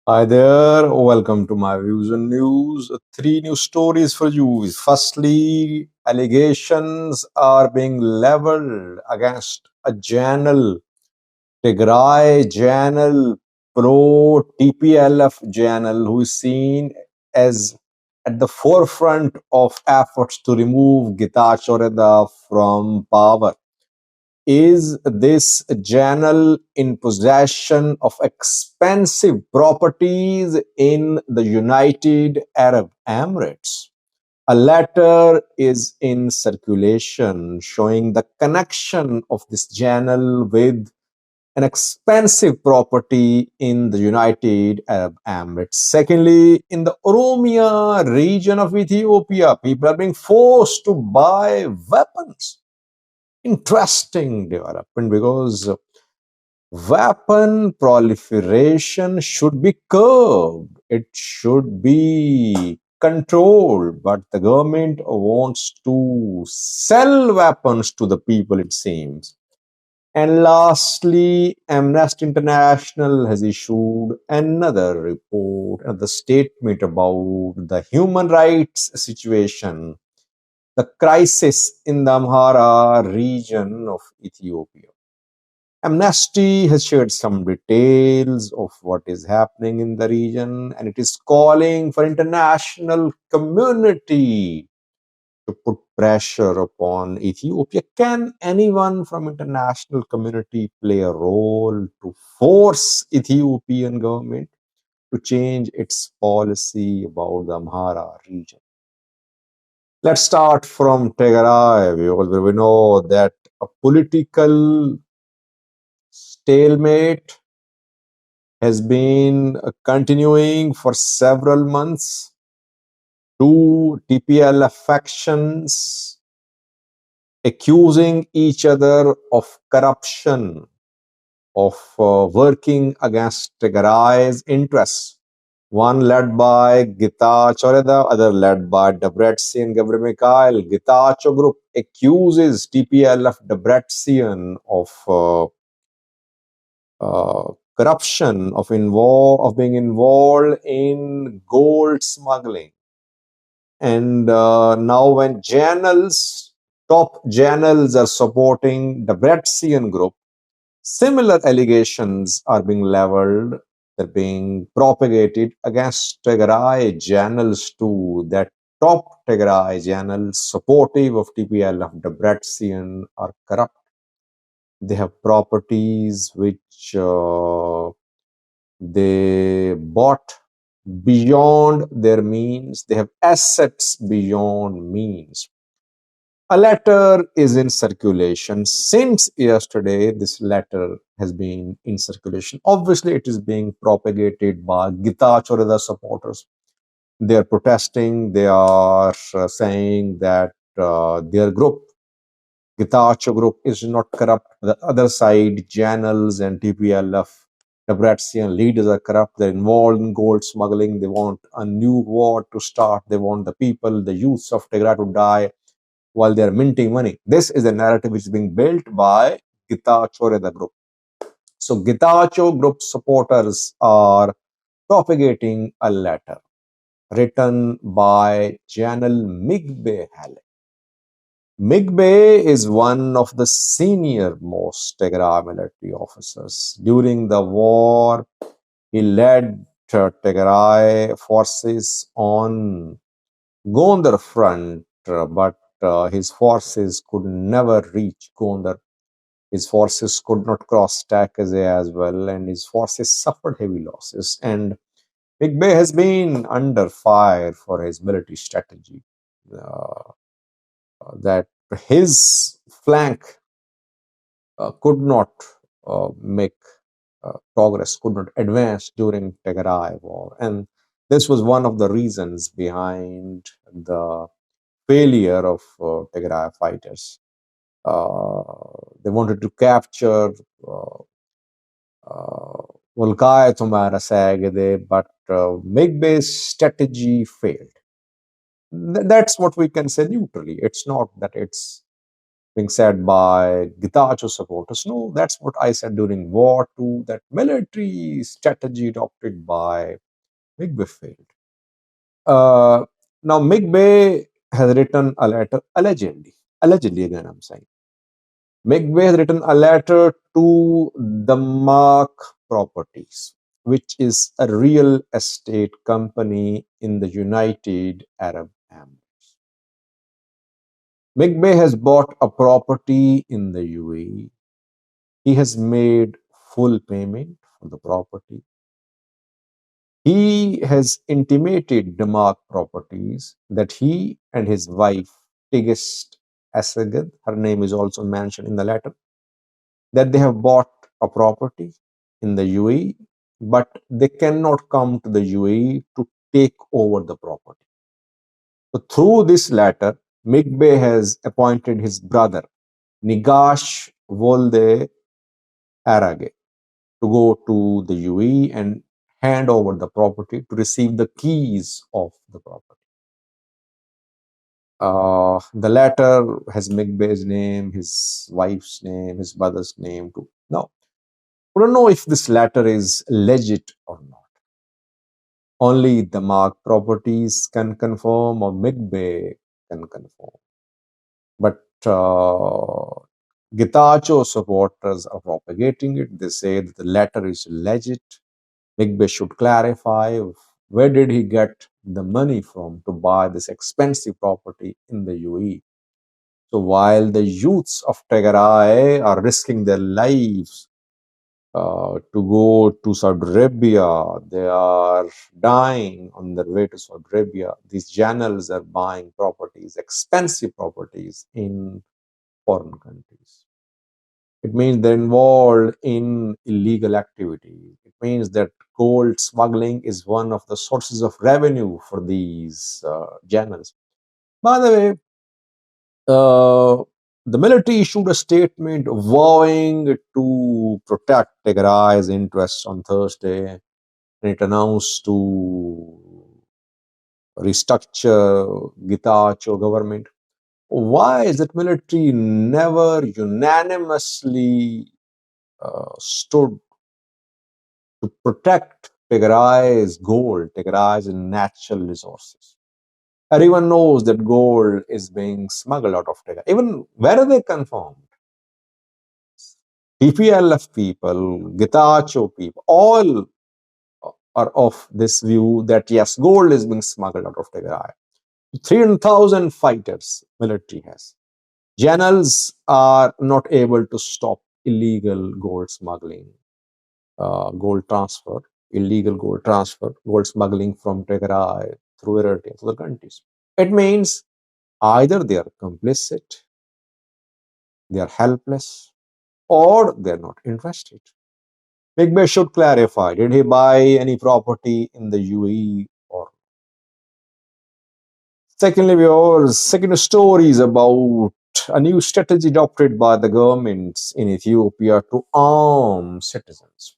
Hi there, welcome to my views and news. Three new stories for you. Firstly, allegations are being leveled against a channel, Tigray channel, pro TPLF channel, who is seen as at the forefront of efforts to remove Getachew Reda from power. Is this channel in possession of expensive properties in the United Arab Emirates? A letter is in circulation showing the connection of this channel with an expensive property in the United Arab Emirates. Secondly, in the Oromia region of Ethiopia, people are being forced to buy weapons. Interesting development, because weapon proliferation should be curbed, it should be controlled, but the government wants to sell weapons to the people, it seems. And lastly, Amnesty International has issued another report, another statement about the human rights situation, the crisis in the Amhara region of Ethiopia. Amnesty has shared some details of what is happening in the region, and it is calling for international community to put pressure upon Ethiopia. Can anyone from international community play a role to force Ethiopian government to change its policy about the Amhara region? Let's start from Tigray. We know that a political stalemate has been continuing for several months. Two TPLF factions accusing each other of corruption, of working against Tigray's interests. One led by Getachew, the other led by Debretsion Gabriel Mikhail. Getachew group accuses TPLF Debretsion of corruption, of being involved in gold smuggling. And now, when top journals are supporting the Debretsion group, similar allegations are being leveled. They're being propagated against Tigray channels too. That top Tigray channels supportive of TPLF Debretsion are corrupt. They have properties which they bought beyond their means. They have assets beyond means. A letter is in circulation. Since yesterday, this letter has been in circulation. Obviously, it is being propagated by Getachew Reda supporters. They are protesting. They are saying that their group, Getachew group, is not corrupt. The other side, channels and TPLF, Debretsion leaders are corrupt. They're involved in gold smuggling. They want a new war to start. They want the people, the youths of Tigray to die while they're minting money. This is a narrative which is being built by Getachew Reda group. So Getachew group supporters are propagating a letter written by General Migbe Halle. Migbe is one of the senior most Tigray military officers. During the war, he led Tigray forces on Gondar front, but his forces could never reach Gondar. His forces could not cross Takazé as well, and his forces suffered heavy losses. And Migbe has been under fire for his military strategy. That his flank could not make progress, could not advance during Tigray war. And this was one of the reasons behind the failure of Tigray fighters. They wanted to capture Volkaya Tumara Sagade, but Migbe's strategy failed. That's what we can say neutrally. It's not that it's being said by Gitacho supporters. No, that's what I said during war too, that military strategy adopted by Migbe failed. Uh, Now, Migbe has written a letter, allegedly again I'm saying, Migbe has written a letter to the Mark Properties, which is a real estate company in the United Arab Emirates. Migbe has bought a property in the UAE. He has made full payment for the property. He has intimated Denmark Properties that he and his wife, Tigist Asseged, her name is also mentioned in the letter, that they have bought a property in the UAE, but they cannot come to the UAE to take over the property. So through this letter, Migbe has appointed his brother, Nigash Volde Arage, to go to the UAE and hand over the property to receive the keys of the property. The letter has Migbe's name, his wife's name, his brother's name too. Now, we don't know if this letter is legit or not. Only the Mark Properties can confirm or Migbe can confirm. But Gitacho supporters are propagating it. They say that the letter is legit. Migbe should clarify where did he get the money from to buy this expensive property in the UAE. So while the youths of Tigray are risking their lives to go to Saudi Arabia, they are dying on their way to Saudi Arabia. These channels are buying properties, expensive properties in foreign countries. It means they're involved in illegal activity. It means that gold smuggling is one of the sources of revenue for these channels. By the way, the military issued a statement vowing to protect Tigray's interests on Thursday, and it announced to restructure Gitacho government. Why is it military never unanimously stood to protect Tigray's gold, Tigray's natural resources? Everyone knows that gold is being smuggled out of Tigray. Even where are they confirmed? TPLF people, Getachew people, all are of this view that yes, gold is being smuggled out of Tigray. 300,000 fighters military has. Generals are not able to stop illegal gold smuggling, illegal gold transfer, gold smuggling from Tigray through Eritrea to other countries. It means either they are complicit, they are helpless, or they're not interested. Migbe should clarify, did he buy any property in the UAE or? Secondly, second story is about a new strategy adopted by the governments in Ethiopia to arm citizens.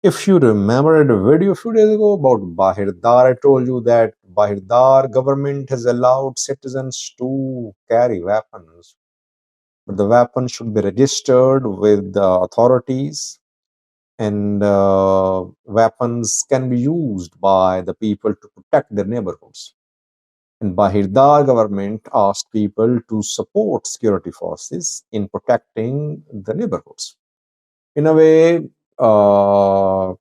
If you remember the video a few days ago about Bahir Dar, I told you that Bahir Dar government has allowed citizens to carry weapons, but the weapon should be registered with the authorities, and weapons can be used by the people to protect their neighborhoods. And Bahir Dar government asked people to support security forces in protecting the neighborhoods. In a way, the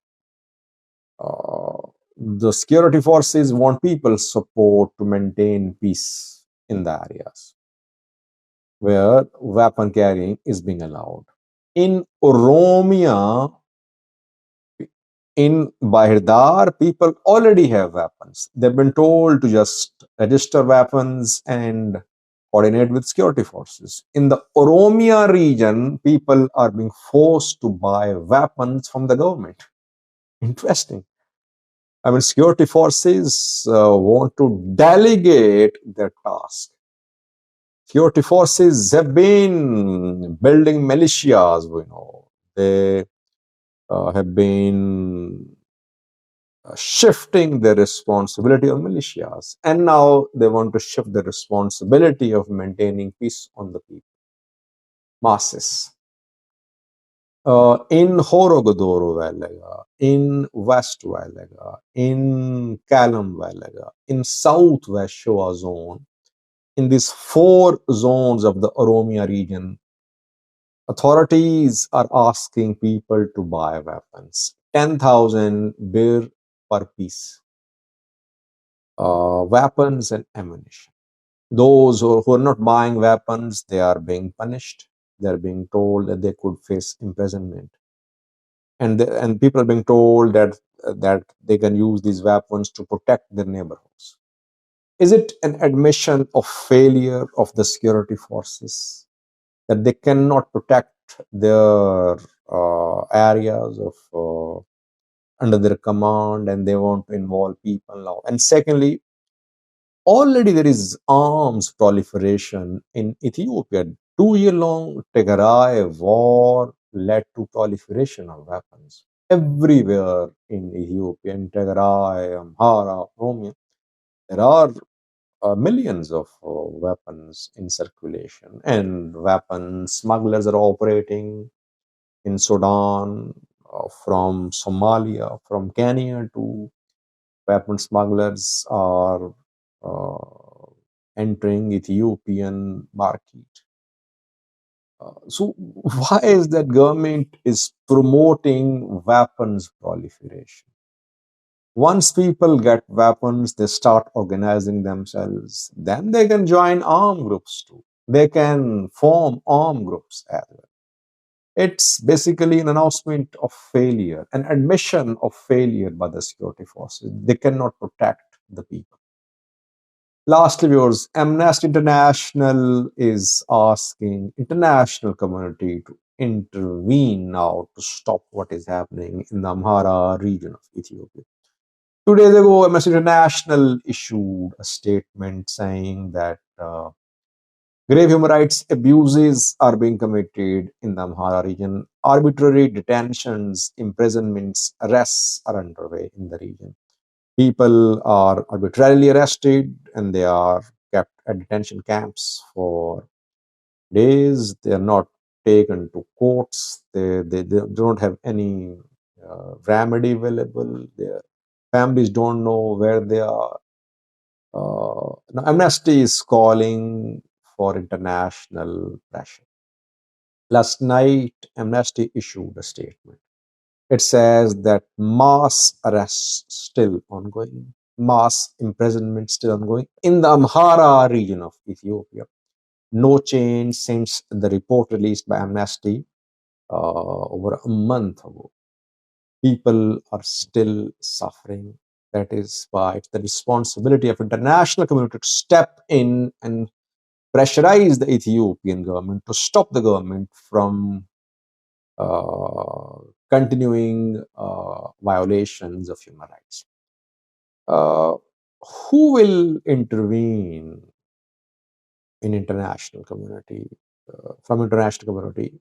security forces want people's support to maintain peace in the areas where weapon carrying is being allowed. In Oromia, in Bahir Dar, people already have weapons. They've been told to just register weapons and coordinate with security forces. In the Oromia region, people are being forced to buy weapons from the government. Interesting. I mean, security forces want to delegate their task. Security forces have been building militias, we know. They have been shifting the responsibility of militias. And now they want to shift the responsibility of maintaining peace on the people. masses. In Horogodoro Valega, in West Valega, in Kalam Valega, in Southwest Shoa zone, in these four zones of the Oromia region, authorities are asking people to buy weapons. 10,000 bir per piece. Weapons and ammunition. Those who are not buying weapons, they are being punished. They're being told that they could face imprisonment. And people are being told that they can use these weapons to protect their neighborhoods. Is it an admission of failure of the security forces that they cannot protect their areas of under their command, and they want to involve people now? And secondly, already there is arms proliferation in Ethiopia. 2 year long Tigray war led to proliferation of weapons everywhere in Ethiopia, in Tigray, Amhara, Oromia. There are millions of weapons in circulation, and weapon smugglers are operating in Sudan, from Somalia, from Kenya to weapon smugglers are entering Ethiopian market. So why is that government is promoting weapons proliferation? Once people get weapons, they start organizing themselves. Then they can join armed groups too. They can form armed groups as well. It's basically an announcement of failure, an admission of failure by the security forces. They cannot protect the people. Lastly, viewers, Amnesty International is asking international community to intervene now to stop what is happening in the Amhara region of Ethiopia. 2 days ago, Amnesty International issued a statement saying that grave human rights abuses are being committed in the Amhara region. Arbitrary detentions, imprisonments, arrests are underway in the region. People are arbitrarily arrested and they are kept at detention camps for days. They are not taken to courts. They don't have any remedy available. Their families don't know where they are. Now Amnesty is calling for international pressure. Last night, Amnesty issued a statement. It says that mass arrests still ongoing, mass imprisonment still ongoing in the Amhara region of Ethiopia. No change since the report released by Amnesty over a month ago. People are still suffering. That is why it's the responsibility of international community to step in and pressurize the Ethiopian government to stop the government from uh, continuing violations of human rights. Uh, who will intervene in international community from international community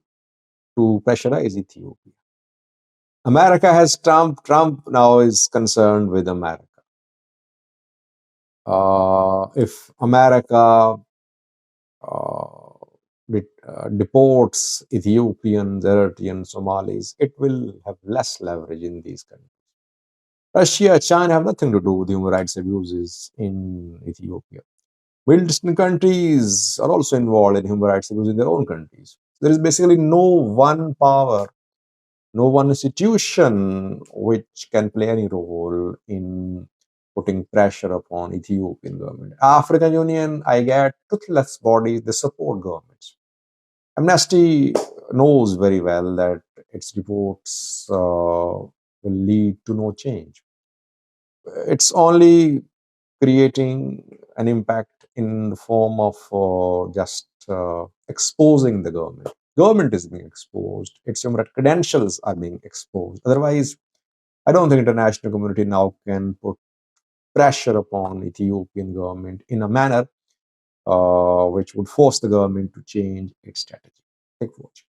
to pressurize Ethiopia? America has Trump. Trump now is concerned with America. If America deports Ethiopians, Eritreans, Somalis, it will have less leverage in these countries. Russia, China have nothing to do with human rights abuses in Ethiopia. Middle Eastern countries are also involved in human rights abuses in their own countries. There is basically no one power, no one institution which can play any role in putting pressure upon Ethiopian government. African Union, I get toothless bodies, they support governments. Amnesty knows very well that its reports will lead to no change. It's only creating an impact in the form of just exposing the government. Government is being exposed. Its human rights credentials are being exposed. Otherwise, I don't think international community now can put pressure upon Ethiopian government in a manner which would force the government to change its strategy. Thank you for watching.